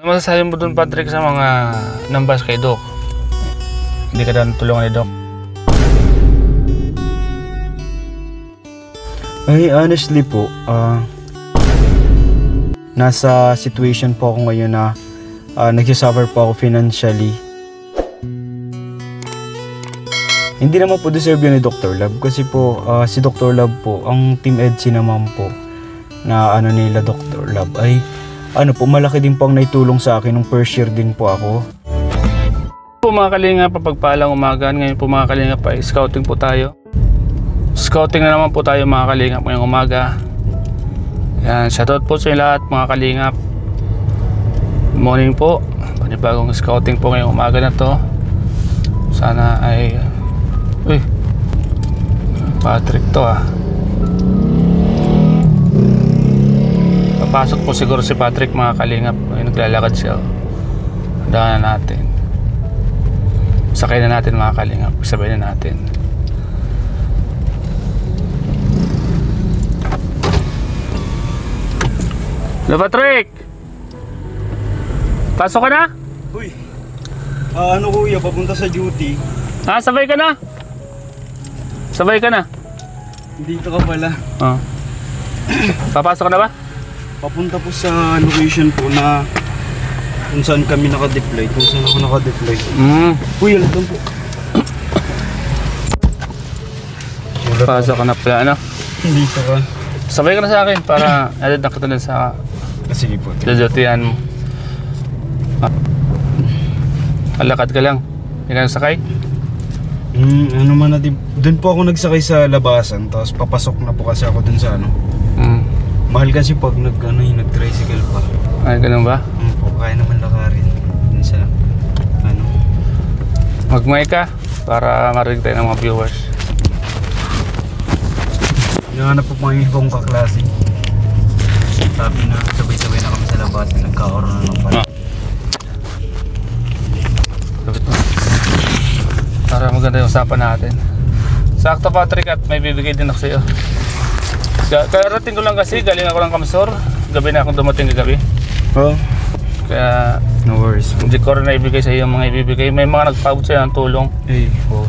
Ano masasabi mo dun, Patrick, sa mga nambas kay Doc? Hindi ka daw natulungan ni Doc? Ay, honestly po, nasa situation po ako ngayon na nagsisuffer po ako financially. Hindi naman po deserve yun ni Dr. Love kasi po si Dr. Love po, ang Team EDSI naman po na nila Dr. Love ay malaki din po ang naitulong sa akin nung first year din po ako. Po mga kalinga, papagpalang umaga. Ngayon po mga kalinga pa, scouting po tayo. Scouting na naman po tayo mga kalingap ngayong umaga. Yan, shoutout po sa inyo lahat mga kalingap. Good morning po. Panibagong scouting po ngayong umaga na to. Sana ay... Uy, Patrick to Papasok po siguro si Patrick mga kalingap. Ay, naglalakad siya. Daanan natin. Sakay na natin mga kalingap. Sabay na natin. Hello, Patrick! Pasok ka na? Uy, kuya, papunta sa duty. Sabay ka na? Sabay ka na? Dito ka pala. Papasok ka na ba? Papunta po sa location po na kung saan kami naka-deploy. Kung saan ako naka-deploy. Kuya, lang po. Pasok ka na pala, ano? Dito ka. Sabay ka na sa akin para edad na kita dun sa Sige po. dudutihan mo. Alakad ka lang. Hindi ka nasakay? Doon po ako nagsakay sa labasan. Tapos papasok na po kasi ako dun sa mahal kasi pag nag-tricycle pa. Ay, ganun ba? Po, kaya naman lakarin. Dun sa Mag-mic ka para marinig tayo ng mga viewers. Nanganap po mga ibang kaklase. Sabi na sabay-sabay na kami sa labas. Nagkakaroon na ng pala. Para maganda yung usapan natin. Sakto, Patrick, at may bibigay din ako sa iyo. Karating ko lang kasi, galing ako ng Kamsor. Gabi na akong dumating kagabi. Kaya no worries po. hindi ko rin naibigay sa iyo mga ibibigay. May mga nagpaabot sa iyo ng tulong.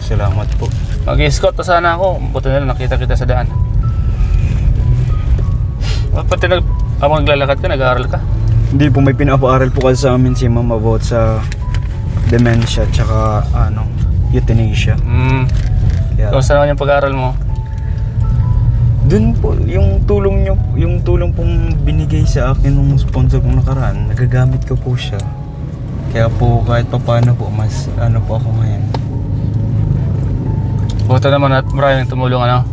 Salamat po. Mag-escort pa sana ako. Buti na lang nakita kita sa daan. Pati naglalakad ka, nag-aaral ka? Hindi po, may pinapaaral po kasi sa amin si ma'am about sa dementia tsaka euthanasia. Kung saan naman yung pag-aaral mo? Dun po, yung tulong pong binigay sa akin ng sponsor kong nakaraan, nagagamit ko po siya. Kaya po kahit papaano po, mas po ako ngayon. Buta naman at maraming tumulong, ano?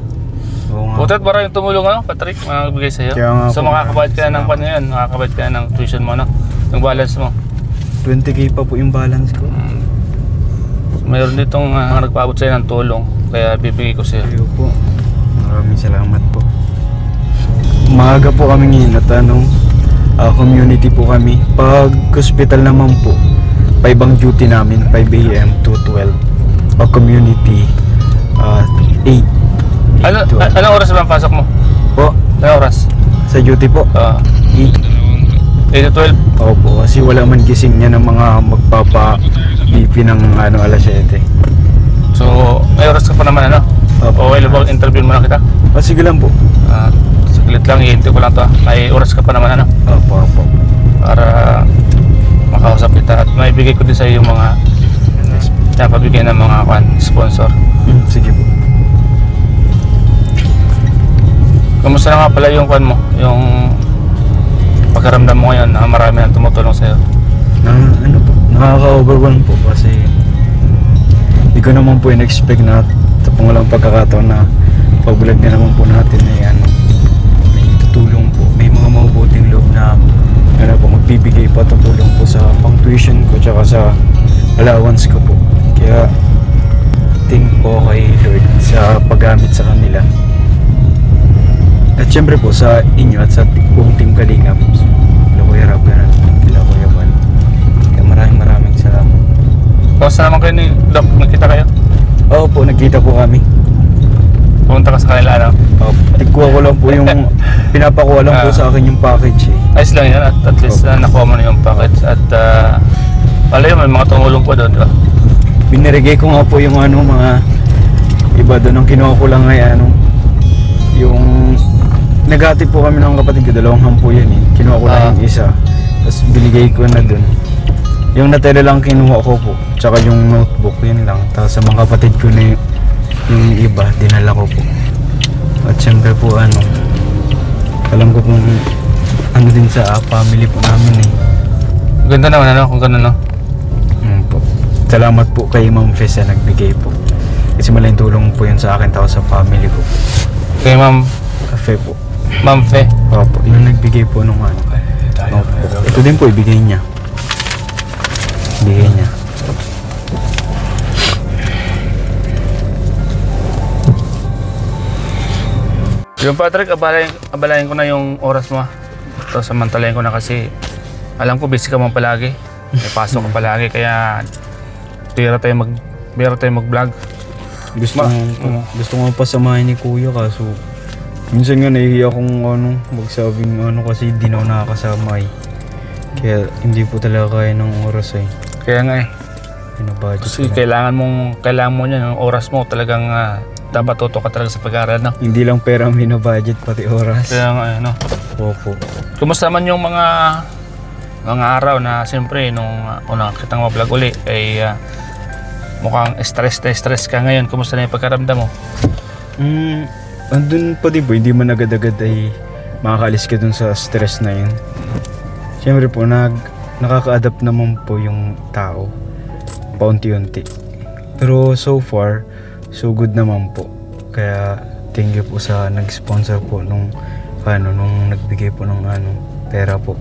Buta at maraming tumulong, ano, Patrick? Magbigay sa'yo. So makakabayad ka na ng pan ngayon, makakabayad ka na ng tuition mo, ano? Yung balance mo. 20k pa po yung balance ko. Mayroon ditong nagpaabot sa'yo ng tulong, kaya bibigay ko sa'yo. Ayaw po. Maraming salamat po. Maaga po kami ngayon at community po kami. Pag hospital naman po, 5 ang duty namin, 5 AM to 12. Pag community, 8. Anong oras ba ang pasok mo? Po? Anong oras? Sa duty po? 8. 8 to 12? Opo, kasi wala man gising niya ng mga magpapa-BP ng alas 7. So, may oras ka pa naman, ano? Opo. Okay, labang interview mo na kita? Sige lang po. Saglit lang, ihintay ko lang to. May oras ka pa naman, ano? Opo. Para makausap kita at maibigay ko din sa iyo yung mga napabigay ng mga sponsor. Sige po. Kamusta na nga pala yung mo? Yung pagkaramdam mo ngayon na marami nang tumutulong sa iyo? Nakaka-overwhelm po kasi hindi ko naman po in-expect na sa pangalang pagkakataon na pag-vlog na naman po natin ay may tutulong po. May mga mabubuting loob na magbibigay pa tutulong po sa pang-tuition ko tsaka sa allowance ko po. Kaya thank po kay Lord sa paggamit sa kanila. At syempre po sa inyo at sa buong Team Kalingap. Kila Kuya Rab, kila Kuya Bal. Kaya maraming salamat. Kamusta naman kayo ni Doc? Nagkita kayo? Oo po, nagkita po kami. Pumunta ka sa kanila, ano? Nagkuha ko lang po yung pinapakuha lang po sa akin yung package Ayos lang yan at least nakuha mo na yung package at may mga tumulong po doon, di ba? Binirigay ko nga po yung ano, mga iba doon. Ang kinuha ko lang ay ano, yung nagati po kami ng kapatid ko, 2 hampo yan eh. Kinuha ko lang yung isa, tapos biligay ko na doon. Yung natira lang kinuha ko po, tsaka yung notebook, yun lang. Tapos sa mga kapatid ko na yung iba, dinala ko po. At syempre po ano, alam ko pong ano din sa family po namin eh. Ganda naman ano, kung gano'n no? Po. Salamat po kay Ma'am Fes na nagbigay po. Kasi malaking tulong po yun sa akin, tapos sa family ko. Kay Ma'am Cafe po. Ma'am Fe. Opo, yung nagbigay po nung ano. Notebook. Ito din po, ibigay niya. Ibigay niya. Yung Patrick, abalayin ko na yung oras mo. Tapos samantalayin ko na kasi alam ko busy ka man palagi. May pasok ka palagi kaya bira tayo mag-vlog. Gusto ko pasamahin ni Kuya, kaso minsan nga nahihiya akong ano, magsabing ano kasi di na ako nakakasama eh. Kaya hindi po talaga kaya ng oras eh. Kaya nga eh. Pinabudget Kasi ko kailangan mo niyan, yung oras mo talagang dapat tutok ka talaga sa pag-aaral, no? hindi lang pera ang binabudget, pati oras. Kaya nga, no? Opo. Kumusta man yung mga araw na siyempre nung una kitang ma-vlog uli ay mukhang stress ka ngayon. Kumusta na yung pagkaramdam mo? Andun pa din po, hindi man agad-agad ay makakaalis ka dun sa stress na yun. Siyempre po, nakaka-adapt naman po yung tao paunti-unti. Pero so far, so good naman po. Kaya thank you po sa nag-sponsor po nung nagbigay po ng pera po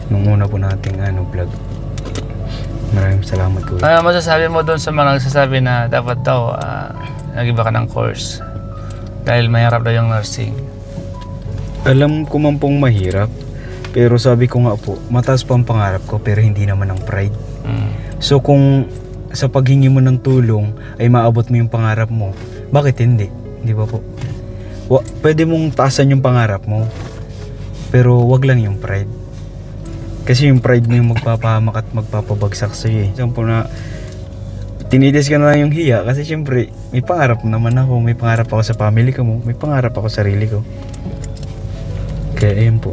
nung una po nating vlog. Maraming salamat po. Ano masasabi mo doon sa mga nagsasabi na dapat daw nag-iba ka ng course dahil mahirap daw yung nursing? Alam ko man pong mahirap, pero sabi ko nga po, mataas pa ang pangarap ko pero hindi naman ang pride. So kung sa paghingi mo ng tulong ay maabot mo yung pangarap mo, bakit hindi? Di ba po? Pwede mong taasan yung pangarap mo, pero wag lang yung pride. Kasi yung pride mo yung magpapahamak at magpapabagsak sa'yo eh. Siyempre na tinitis ka na lang yung hiya kasi siyempre may pangarap naman ako, may pangarap ako sa family ko mo, may pangarap ako sa sarili ko. Kaya ayun po.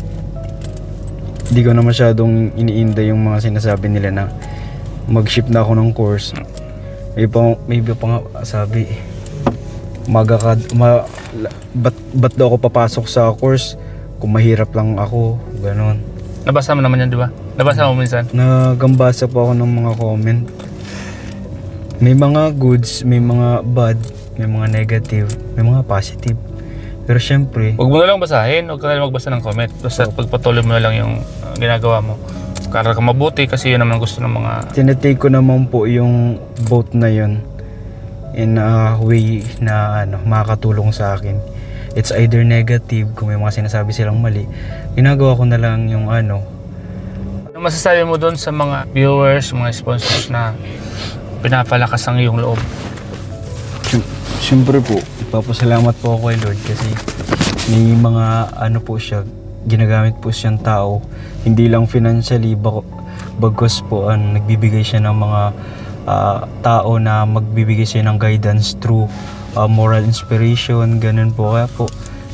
Hindi ko na masyadong iniinda yung mga sinasabi nila na mag-ship na ako ng course. May iba pa nga sabi, ba't daw ako papasok sa course kung mahirap lang ako, ganon. Nabasa mo naman yan, di ba? Nabasa mo minsan? Nagambasa po ako ng mga comment. May mga goods, may mga bad, may mga negative, may mga positive. Pero syempre, huwag mo na lang basahin, huwag ka na lang magbasa ng comment. Basta pagpatuloy mo na lang yung ginagawa mo. Para ka mabuti kasi yun naman gusto ng mga... tinatake ko naman po yung boat na yun in a way na makakatulong sa akin. It's either negative, kung may mga sinasabi silang mali, ginagawa ko na lang yung Ano masasabi mo doon sa mga viewers, mga sponsors na pinapalakas ang iyong loob? Siyempre po, ipapasalamat po ako kay Lord kasi may mga po siya, ginagamit po siyang tao, hindi lang financially, bagos po nagbibigay siya ng mga tao na magbibigay siya ng guidance through moral inspiration, ganun po. Kaya po,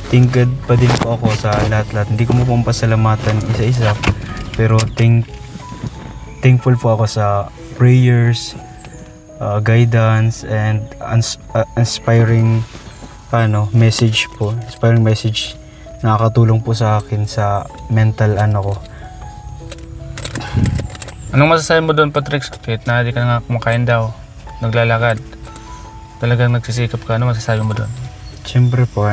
thank God pa din po ako sa lahat-lahat. Hindi ko mo pong pasalamatan isa-isa, pero thankful po ako sa prayers, guidance, and inspiring message po. Inspiring message nakakatulong po sa akin sa mental ko. Anong masasabi mo doon, Patrick? Kahit na di ka nga kumakain daw, naglalakad, talagang nagsisikap ka, ano masasabi mo doon? Siyempre po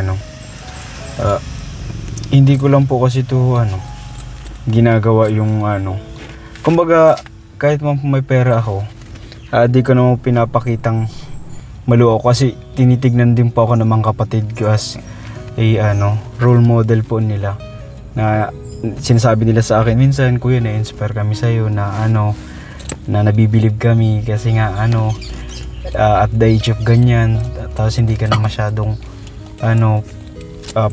hindi ko lang po kasi ito ginagawa yung kumbaga kahit man may pera ako, di ko naman pinapakitang maluo kasi tinitignan din po ako ng mga kapatid ko as role model po nila, na sinasabi nila sa akin minsan, kuya, na-inspire kami sa'yo na na nabibilib kami kasi nga at the age of ganyan, tapos hindi ka na masyadong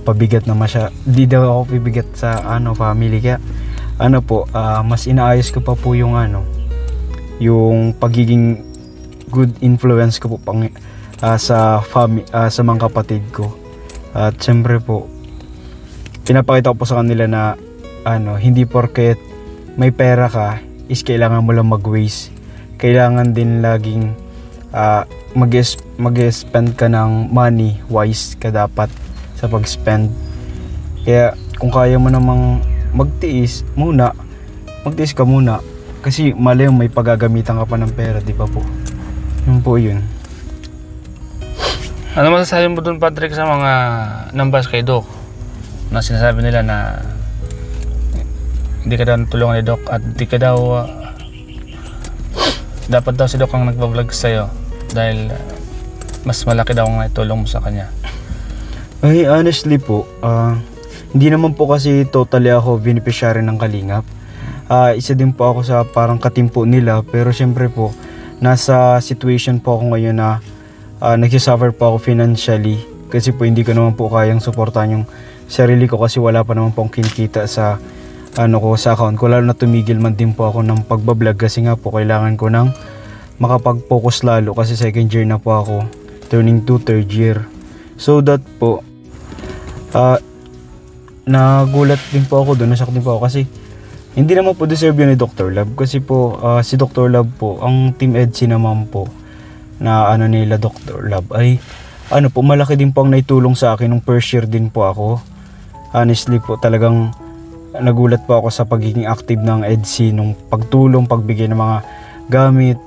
pabigat na di daw ako pibigat sa family, kaya mas inaayos ko pa po yung yung pagiging good influence ko po sa mga kapatid ko. At syempre po, pinapakita ko po sa kanila na hindi porket may pera ka is kailangan mo lang mag-waste. Kailangan din laging mag-spend ka ng money wise ka dapat sa pag-spend. Kaya kung kaya mo namang magtiis ka muna kasi malay mo may paggagamitan ka pa ng pera, di ba po? Yun po yun. Ano masasabi mo dun, Patrick, sa mga nambas kay Doc na sinasabi nila na hindi ka daw natulungan ni Doc at hindi ka daw dapat daw si Doc ang nagbablog sa'yo dahil mas malaki daw ang naitulong mo sa kanya? Ay, honestly po, hindi naman po kasi totally ako beneficiary ng Kalingap. Isa din po ako sa parang katimpo nila, pero syempre po nasa situation po ako ngayon na nagsisuffer po ako financially kasi po hindi ko naman po kayang suportahan yung sarili ko kasi wala pa naman pong kinikita sa sa account ko, lalo na tumigil man din po ako ng pagbablog kasi nga po kailangan ko ng makapag-focus lalo kasi second year na po ako, turning to third year. So that po nagulat din po ako doon, nashock din po ako kasi hindi naman po deserve yun ni Dr. Love kasi po si Dr. Love po, ang Team EDSI naman po na nila Dr. Love ay po, malaki din po ang naitulong sa akin nung first year din po ako. Honestly po, talagang nagulat po ako sa pagiging active ng EDSI nung pagtulong, pagbigay ng mga gamit.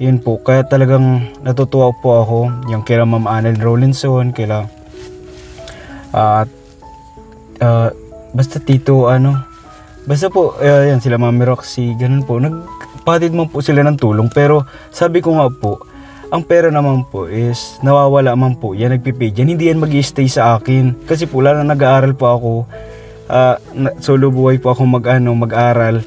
Yun po, kaya talagang natutuwa po ako yung kila Ma'am Annel Rollinson, kila basta Tito basta po yan, sila Mami Roxy, ganun po, nagpatid man po sila ng tulong. Pero sabi ko nga po, ang pera naman po is nawawala man po yan, nagpipay yan, hindi yan mag-i-stay sa akin kasi po lalo na nag-aaral po ako, solo buhay po ako mag-aral,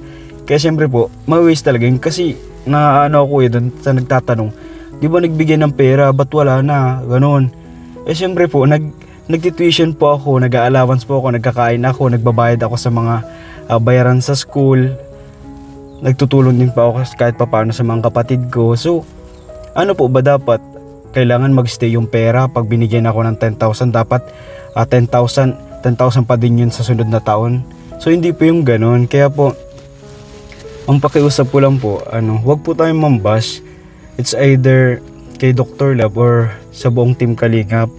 kaya syempre po ma-waste talaga yun kasi ako doon sa nagtatanong, di ba nagbigay ng pera, ba't wala na, ganun. Syempre po nagtituition po ako, nag-allowance po ako, nagkakain ako, nagbabayad ako sa mga bayaran sa school, nagtutulong din pa ako kahit papaano sa mga kapatid ko. So po ba, dapat kailangan magstay yung pera pag binigyan ako ng 10,000, dapat 10,000 pa din yun sa sunod na taon. So hindi po yung ganun. Kaya po ang pakiusap ko lang po, wag po tayong mambash. It's either kay Dr. Love or sa buong Team Kalingap.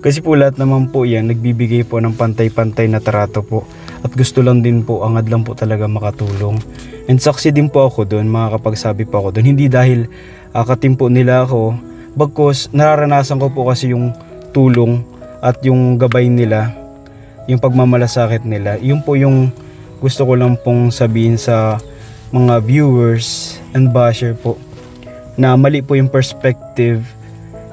Kasi po lahat naman po yan nagbibigay po ng pantay-pantay na trato po. At gusto lang din po, angad lang po talaga makatulong. And saksi din po ako doon, makakapagsabi po ako doon. Hindi dahil katimpo nila ako, bagkus nararanasan ko po kasi yung tulong at yung gabay nila, yung pagmamalasakit nila. Yun po yung gusto ko lang pong sabihin sa mga viewers and basher po, na mali po yung perspective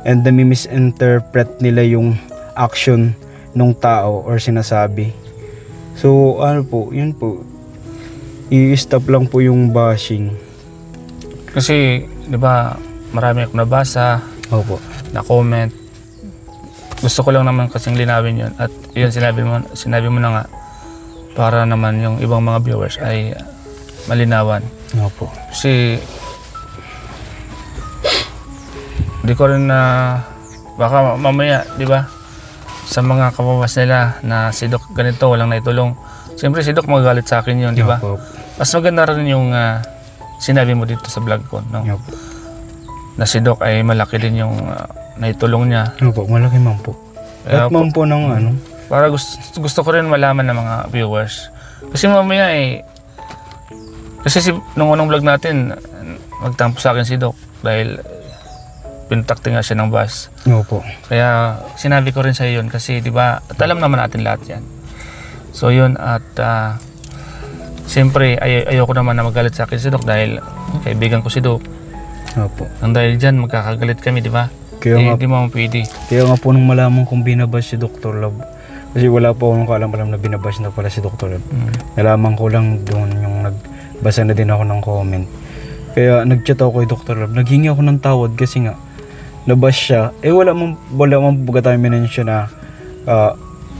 and nami-misinterpret nila yung action ng tao or sinasabi. So po, yun po, i-stop lang po yung bashing. Kasi di ba marami akong nabasa, na comment. Gusto ko lang naman kasing linawin yun, at yun sinabi mo na nga para naman yung ibang mga viewers ay malinawan. Opo. Kasi di ko rin baka mamaya, di ba, sa mga kapawas nila na si Doc ganito, walang naitulong. Siyempre si Doc magagalit sa akin yun, di ba? Mas maganda rin yung sinabi mo dito sa vlog ko, no? Na si Doc ay malaki din yung naitulong niya. Opo, malaki man po. At man po ng para gusto ko rin malaman ng mga viewers. Kasi mamaya kasi nung unang vlog natin, magtampo sa akin si Doc dahil pintakti nga siya ng bus. Opo. Kaya sinabi ko rin sa yun kasi di ba, at alam naman natin lahat yan. So yun, at siyempre ayoko naman na magalit sa akin si Doc dahil kaibigan ko si Doc. Opo. Nang dahil dyan magkakagalit kami, di ba? Hindi mo pwede. Kaya nga po nung malaman kong binabash si Dr. Love, kasi wala po akong kaalam-alam na binabash na pala si Dr. Love. Nalaman ko lang doon yung nagbasa na din ako ng comment. Kaya nagchat ako kay Dr. Love, naghingi ako ng tawad kasi nga nabash siya. Wala man buga tayo minensya na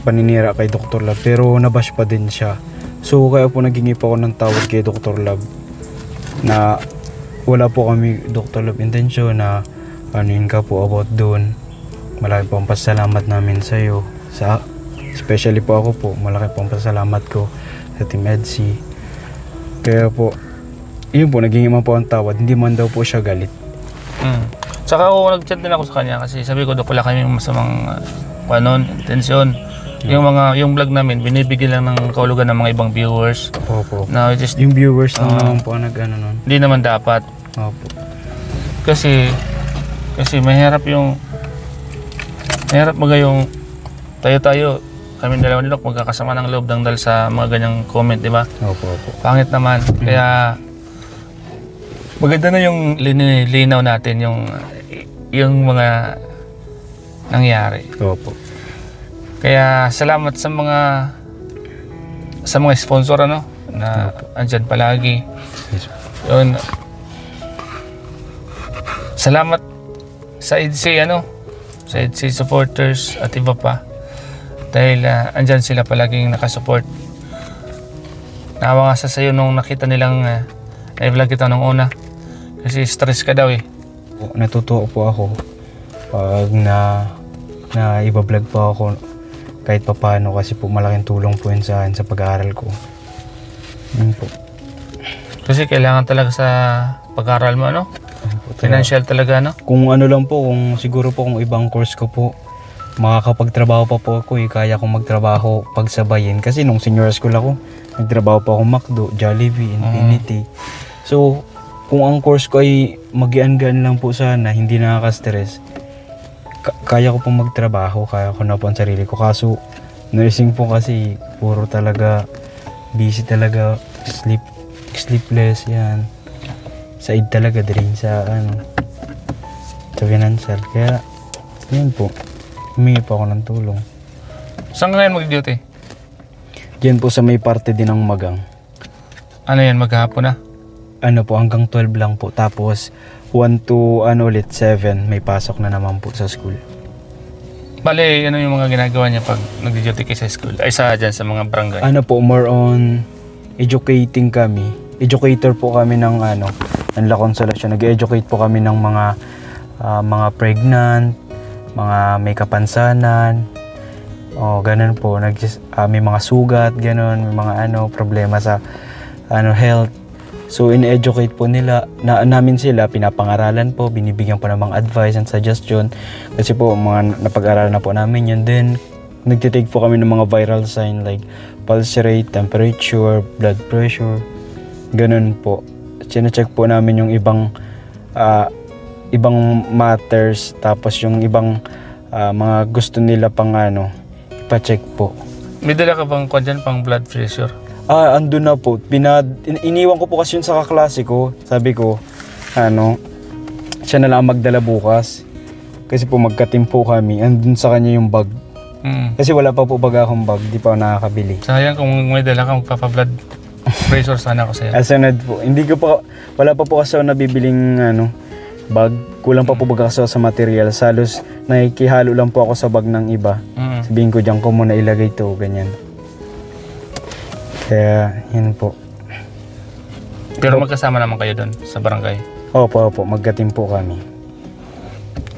paninira kay Dr. Love, pero nabash pa din siya. So kaya po naghingi pa ako ng tawad kay Dr. Love na wala po kami Dr. Love intention na anuin ka po about doon. Malaki po ang pasalamat namin sa iyo. Especially po ako po, malaki po ang pasalamat ko sa Team EDSI. Kaya po, yun po, naging iman po ang tawad. Hindi man daw po siya galit. Saka ako nag-chat din ako sa kanya kasi sabi ko, wala kami masamang intensyon. Yung vlog namin, binibigyan lang ng kaulugan ng mga ibang viewers. Opo. Na just, Yung viewers lang naman po ang nag-ano nun. hindi naman dapat. Opo. Kasi mahirap mga yung tayo kami dalawa nila magkakasama ng loob dahil sa mga ganyang comment, di ba? Opo. Pangit naman. Kaya maganda na yung linaw natin yung mga nangyari. Opo. Kaya salamat sa mga sponsor na andyan palagi. Yes. Yun. Salamat sa EDSI sa EDSI supporters at iba pa. Dahil andyan sila palaging nakasupport. Nawa nga sa sayo nung nakita nilang i-vlog kita nung una. Kasi stress ka daw eh. Natutuwa po ako pag na iba-vlog po ako kahit papaano kasi po malaking tulong po yun sa pag-aaral ko. Yun po. Kasi kailangan talaga sa pag-aaral mo financial talaga Kung ano lang po, kung siguro po kung ibang course ko po, makakapagtrabaho pa po ako kaya kong magtrabaho pagsabayin. Kasi nung senior school ako, nagtrabaho pa ako McDo, Jollibee, Infinity. So, kung ang course ko ay mag-gaan lang po sana, hindi nakaka-stress, kaya ko pong magtrabaho, kaya ko na po ang sarili ko. Kaso, nursing po kasi, puro talaga, busy talaga, sleepless, yan. Side talaga, drain sa financial. Kaya, yan po. Humingi po ako ng tulong. Saan ka ngayon mag-duty? Diyan po sa may parte din ng magang. Ano yan, maghapon na? Ano po, hanggang 12 lang po. Tapos, 1 to 7, may pasok na naman po sa school. Bale, ano yung mga ginagawa niya pag nag-duty kayo sa school? Ay, dyan sa mga barangay? Ano po, more on educating kami. Educator po kami ng La Consolacion. Nag-educate po kami ng mga pregnant, mga may kapansanan, ganun po, may mga sugat, ganun, may mga problema sa health. So in-educate po nila namin sila, pinapangaralan po, binibigyan po ng mga advice and suggestion kasi po mga napag-aralan na po namin yun. Then nagtitake po kami ng mga vital sign like pulse rate, temperature, blood pressure, ganun po. Sine-check po namin yung ibang matters, tapos yung ibang mga gusto nila pang ipa-check po. May dala ka bang dyan pang blood pressure? Andun na po. Iniwan ko po kasi yun sa kaklase ko. Sabi ko, siya na lang magdala bukas. Kasi po magka-team po kami. Andun sa kanya yung bag. Kasi wala pa po baga akong bag. Di pa ako nakakabili. Sayang kung may dala ka magpapa-blood pressure sana ako sa'yo. Asunod po. Wala pa po kasi ako nabibiling bag. Kulang pa po baga kasi sa materials. Halos nakikihalo lang po ako sa bag ng iba. Sabihin ko dyan ko muna ilagay to, ganyan. Kaya, yun po. Pero magkasama naman kayo doon sa barangay? Opo, magka-team po kami.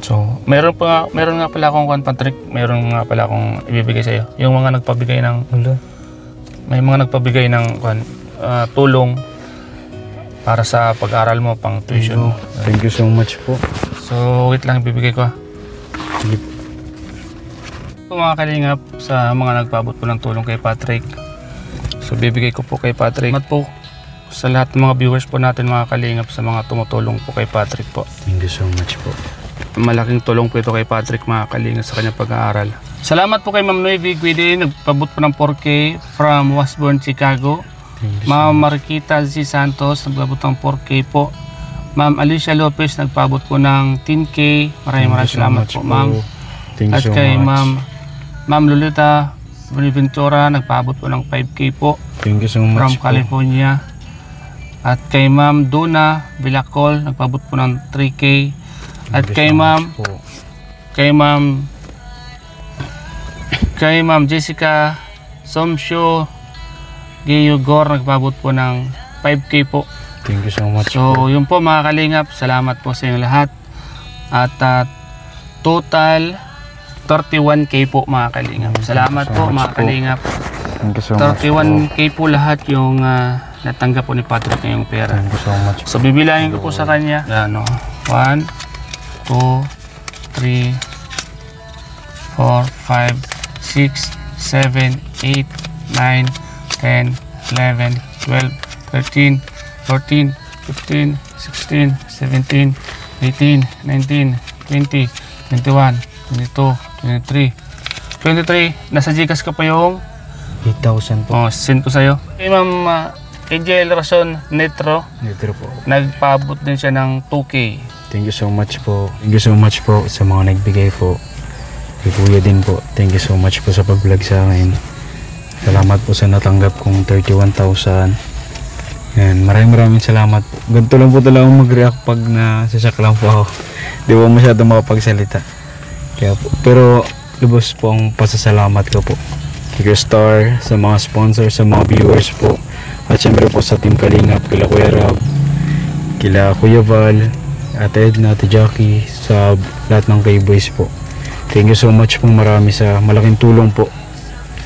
So, meron nga pala akong Patrick, meron nga pala akong ibibigay sa iyo. Yung mga nagpabigay ng may mga nagpabigay ng tulong para sa pag-aral mo, pang tuition mo. Thank you so much po. So, wait lang, ibibigay ko. Sige po. So, mga kalingap, sa mga nagpaabot po ng tulong kay Patrick. So, bibigay ko po kay Patrick. Salamat po sa lahat ng mga viewers po natin, mga kalingap, sa mga tumutulong po kay Patrick po. Thank you so much po. Malaking tulong po ito kay Patrick, mga kalingap, sa kanyang pag-aaral. Salamat po kay Ma'am Nuevie Guide, nagpabot po ng 4K from Washburn, Chicago. Ma'am Marquita Z. Santos, nagpabot ng 4K po. Ma'am Alicia Lopez, nagpabot po ng 10K. Maraming salamat po, ma'am. At kay Ma'am Lolita Bonaventura, nagpaabot po ng 5K po. Thank you so much from California. At kay Ma'am Duna Vilacol, nagpaabot po ng 3K. At kay Ma'am Jessica Somsyo Gayogor, nagpaabot po ng 5K po. Thank you so much po. So, yun po mga kalingap, salamat po sa inyo lahat. At total 31k po mga kalingap. Salamat po mga kalingap. Thank you so much po. 31k po lahat yung natanggap po ni Patrick ngayong pera. Thank you so much. So bibilangin ko po sa kanya. Ano, 1, 2, 3, 4, 5, 6, 7, 8, 9, 10, 11, 12, 13, 14, 15, 16, 17, 18, 19, 20, 21, 22, 23, 23. Nasa Gcash ko pa yung 8,000 po. send ko sa'yo. Kay Ma'am Angel Rason Netro, Dito po. nagpaabot din siya ng 2k. Thank you so much po. Thank you so much po sa mga nagbigay po. Kay Kuya din po. Thank you so much po sa pag-vlog sa akin. Salamat po sa natanggap kong 31,000. Yan, maraming salamat po. Ganito lang po talaga mag-react pag nasasak lang po ako. Di ba masyado makapagsalita. Kaya po. Pero lubos po ang pasasalamat ko po. Kay Star, sa mga sponsors, sa mga viewers po. At syempre po sa Team Kalingap, kila Kuya Rob, kila Kuya Val, Ate Edna, Ate Jackie, sa lahat ng K-Boys po. Thank you so much po, marami sa malaking tulong po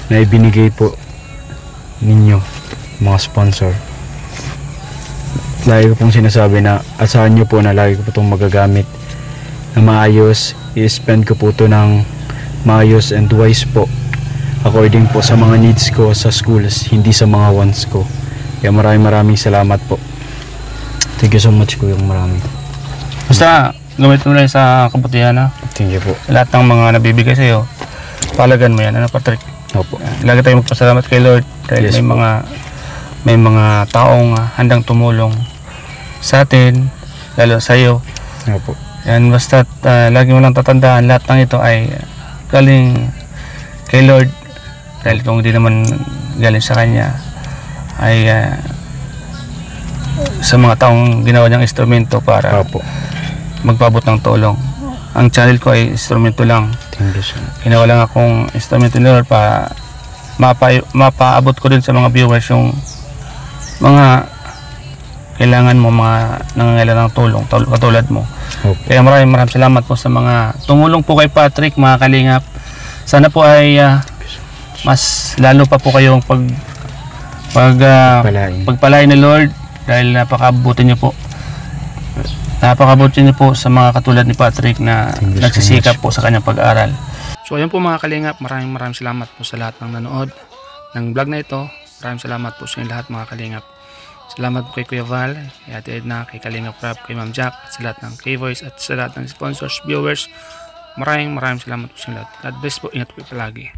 na ibinigay po ninyo, mga sponsor. Lagi ko pong sinasabi na asahan nyo po na lagi ko po itong magagamit na maayos. I-spend ko po ito ng maayos and wise po, according po sa mga needs ko sa schools, hindi sa mga wants ko. Kaya maraming salamat po. Thank you so much, Kuya, marami. Basta gamit mo lang sa kabutihan ha. Thank you po. Sa lahat ng mga nabibigay sa'yo, palagan mo yan. Ano Patrick? Opo. Lagi tayong magpasalamat kay Lord dahil Yes, may mga taong handang tumulong sa atin, lalo sa iyo. Opo. Yan, basta lagi mo lang tatandaan, lahat ng ito ay galing kay Lord. Dahil kung hindi naman galing sa Kanya, ay sa mga taong ginawa niyang instrumento para Opo. magpabot ng tulong. Ang channel ko ay instrumento lang. Thank you so much. Ginawa lang akong instrumento ni Lord para mapaabot ko din sa mga viewers yung mga kailangan mo, mga nangangailangan ng tulong katulad mo. Opo. Kaya maraming salamat po sa mga tumulong po kay Patrick, mga kalingap. Sana po ay mas lalo pa po kayong pagpalain ni Lord dahil napakabuti niyo po. Napakabuti niyo po sa mga katulad ni Patrick na Thank you so nagsisikap much po sa kanyang pag-aaral. So ayun po mga kalingap, maraming salamat po sa lahat ng nanood ng vlog na ito. Maraming salamat po sa inyo lahat mga kalingap. Salamat po kay Kuya Val, kay Ate Edna, kay Kalingap Rap, kay Ma'am Jack, at sa lahat ng K-Voice at sa lahat ng sponsors, viewers. Maraming salamat po sa inyo lahat. God bless po, ingat po palagi.